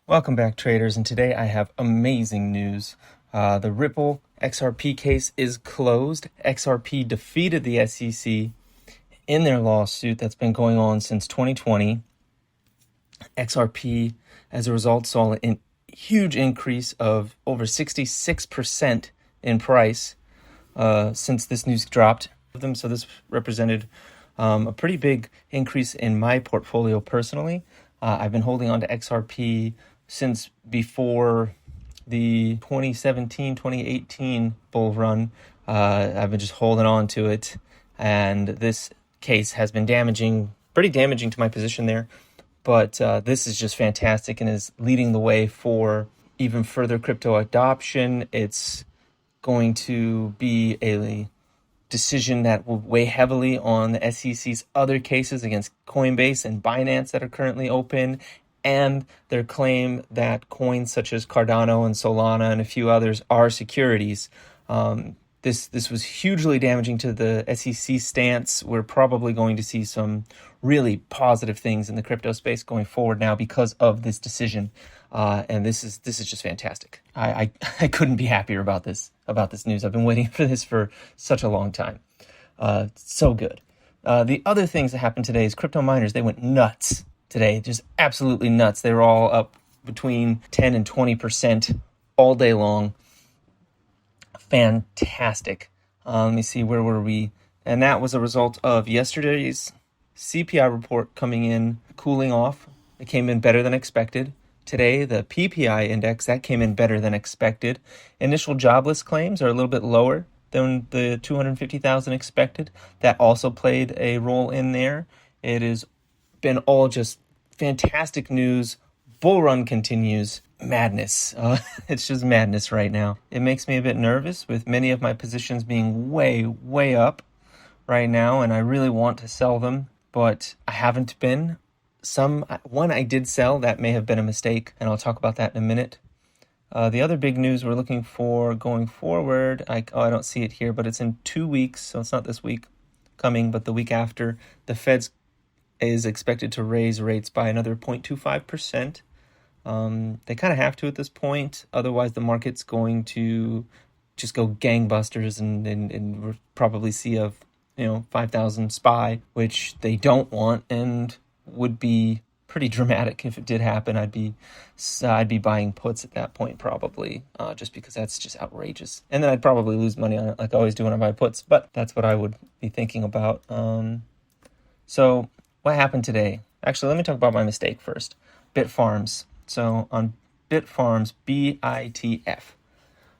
Welcome back, traders, and today I have amazing news. The Ripple XRP case is closed. XRP defeated the SEC in their lawsuit that's been going on since 2020. XRP, as a result, saw a huge increase of over 66% in price since this news dropped. So this represented a pretty big increase in my portfolio personally. I've been holding on to XRP since before the 2017-2018 bull run. I've been just holding on to it, and this case has been pretty damaging to my position there. But this is just fantastic and is leading the way for even further crypto adoption. It's going to be a decision that will weigh heavily on the SEC's other cases against Coinbase and Binance that are currently open, and their claim that coins such as Cardano and Solana and a few others are securities. This was hugely damaging to the SEC stance. We're probably going to see some really positive things in the crypto space going forward now because of this decision. And this is just fantastic. I couldn't be happier about this news. I've been waiting for this for such a long time. So good. The other things that happened today is crypto miners, they went nuts today, just absolutely nuts. They were all up between 10 and 20% all day long. Fantastic. Let me see, where were we? And that was a result of yesterday's CPI report coming in, cooling off. It came in better than expected. Today, the PPI index, that came in better than expected. Initial jobless claims are a little bit lower than the 250,000 expected. That also played a role in there. It has been all just fantastic news. Bull run continues. Madness. It's just madness right now. It makes me a bit nervous with many of my positions being way up right now, and I really want to sell them, but I haven't been. One I did sell, that may have been a mistake, and I'll talk about that in a minute. The other big news we're looking for going forward, I don't see it here, but it's in 2 weeks, so it's not this week coming, but the week after. The Fed's is expected to raise rates by another 0.25%. They kind of have to at this point, otherwise the market's going to just go gangbusters and we'll probably see a 5,000 SPY, which they don't want and would be pretty dramatic if it did happen. I'd be buying puts at that point probably, just because that's just outrageous. And then I'd probably lose money on it like I always do when I buy puts, but that's what I would be thinking about. So what happened today? Actually, let me talk about my mistake first. Bitfarms. So on Bitfarms, BITF,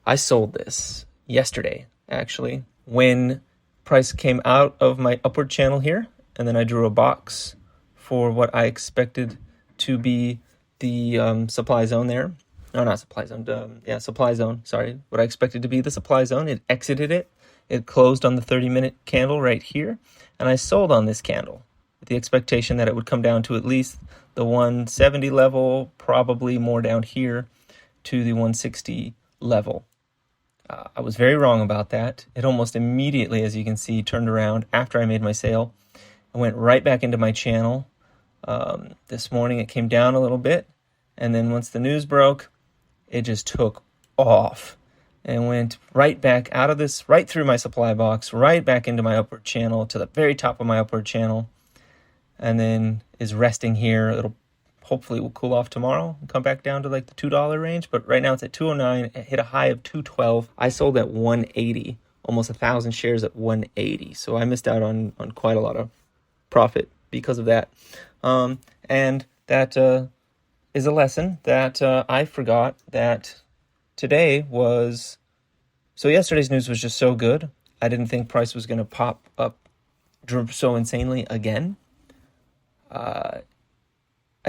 I sold this yesterday, actually, when price came out of my upward channel here, and then I drew a box for what I expected to be the supply zone there. No, not supply zone. Supply zone. Sorry. What I expected to be the supply zone. It exited it. It closed on the 30-minute candle right here, and I sold on this candle with the expectation that it would come down to at least the 170 level, probably more down here to the 160 level. I was very wrong about that. It almost immediately, as you can see, turned around after I made my sale. I went right back into my channel. This morning it came down a little bit, and then once the news broke, it just took off and went right back out of this, right through my supply box, right back into my upward channel, to the very top of my upward channel, and then is resting here. It'll hopefully will cool off tomorrow and come back down to like the $2 range, but right now it's at 209. It hit a high of 212. I sold at 180, almost 1,000 shares at 180, so I missed out on quite a lot of profit because of that. And that is a lesson that I forgot that today was. So yesterday's news was just so good. I didn't think price was going to pop up so insanely again. I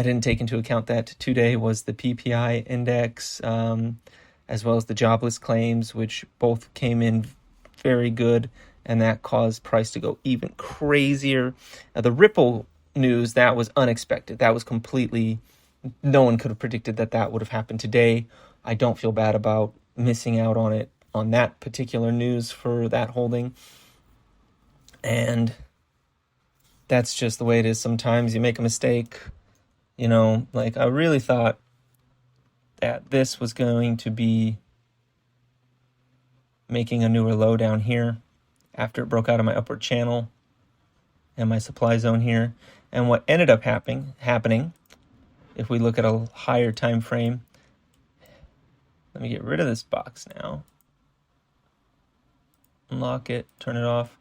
didn't take into account that today was the PPI index, as well as the jobless claims, which both came in very good, and that caused price to go even crazier. The Ripple news, that was unexpected. That was completely, no one could have predicted that would have happened today. I don't feel bad about missing out on it, on that particular news for that holding. And that's just the way it is sometimes. You make a mistake, like I really thought that this was going to be making a newer low down here after it broke out of my upward channel and my supply zone here. And what ended up happening, if we look at a higher time frame, let me get rid of this box now. Unlock it, turn it off.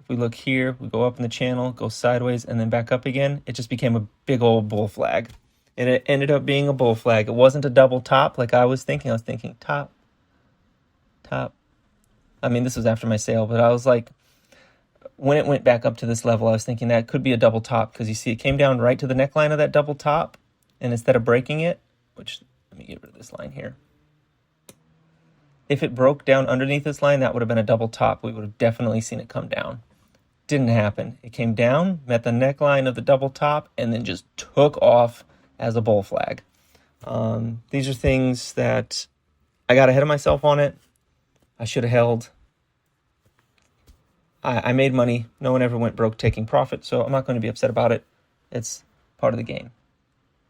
If we look here, we go up in the channel, go sideways, and then back up again. It just became a big old bull flag. And it ended up being a bull flag. It wasn't a double top like I was thinking. I was thinking top. I mean, this was after my sale, but I was like, when it went back up to this level, I was thinking that could be a double top, because you see it came down right to the neckline of that double top, and instead of breaking it, which, let me get rid of this line here. If it broke down underneath this line, that would have been a double top. We would have definitely seen it come down. Didn't happen. It came down, met the neckline of the double top, and then just took off as a bull flag. These are things that I got ahead of myself on it. I should have held. I made money. No one ever went broke taking profit, so I'm not going to be upset about it. It's part of the game.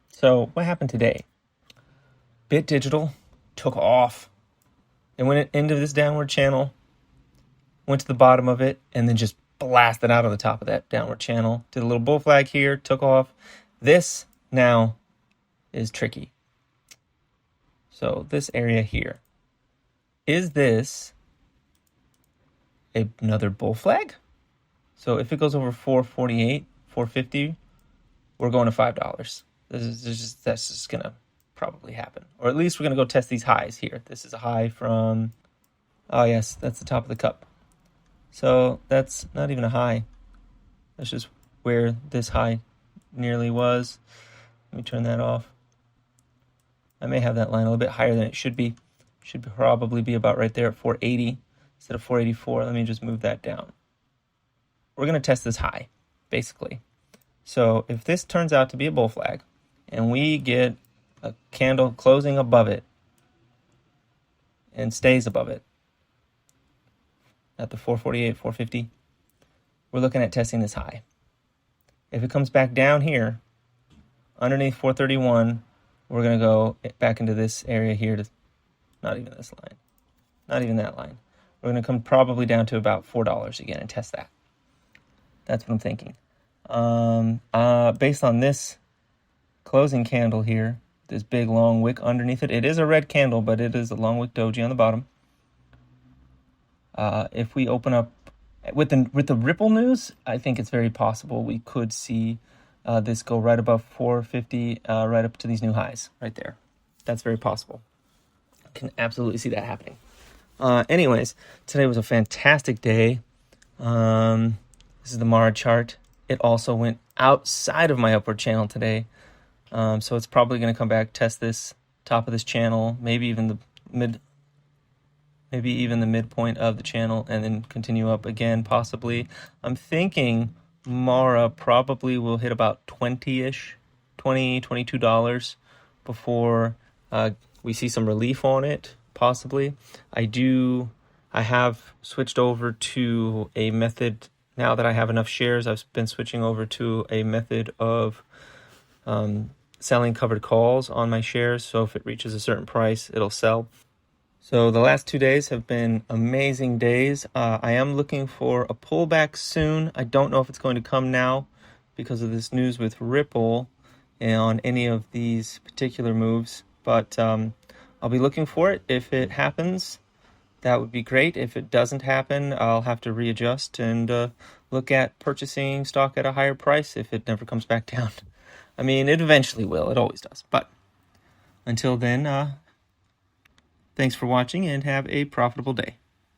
So what happened today? Bit Digital took off. It went into this downward channel, went to the bottom of it, and then just blasted out of the top of that downward channel. Did a little bull flag here, took off. This now is tricky. So this area here. Is this another bull flag? So if it goes over 448, 450, we're going to $5. That's just going to probably happen. Or at least we're going to go test these highs here. This is a high from, oh yes, that's the top of the cup. So that's not even a high. That's just where this high nearly was. Let me turn that off. I may have that line a little bit higher than it should be. Should probably be about right there at 480 instead of 484. Let me just move that down. We're going to test this high, basically. So if this turns out to be a bull flag and we get a candle closing above it and stays above it at the 448, 450, we're looking at testing this high. If it comes back down here underneath 431, we're going to go back into this area here to not even this line, not even that line. We're going to come probably down to about $4 again and test that. That's what I'm thinking. Based on this closing candle here, this big long wick underneath it, it is a red candle, but it is a long wick doji on the bottom. If we open up with the Ripple news, I think it's very possible we could see this go right above 450, right up to these new highs right there. That's very possible. Can absolutely see that happening. Anyways, today was a fantastic day. This is the Mara chart. It also went outside of my upward channel today. So it's probably going to come back, test this top of this channel, maybe even the midpoint of the channel, and then continue up again, possibly. I'm thinking Mara probably will hit about $20-ish, $22 before we see some relief on it, possibly. I have switched over to a method, now that I have enough shares, I've been switching over to a method of selling covered calls on my shares. So if it reaches a certain price, it'll sell. So the last 2 days have been amazing days. I am looking for a pullback soon. I don't know if it's going to come now because of this news with Ripple on any of these particular moves. But I'll be looking for it. If it happens, that would be great. If it doesn't happen, I'll have to readjust and look at purchasing stock at a higher price if it never comes back down. I mean, it eventually will. It always does. But until then, thanks for watching and have a profitable day.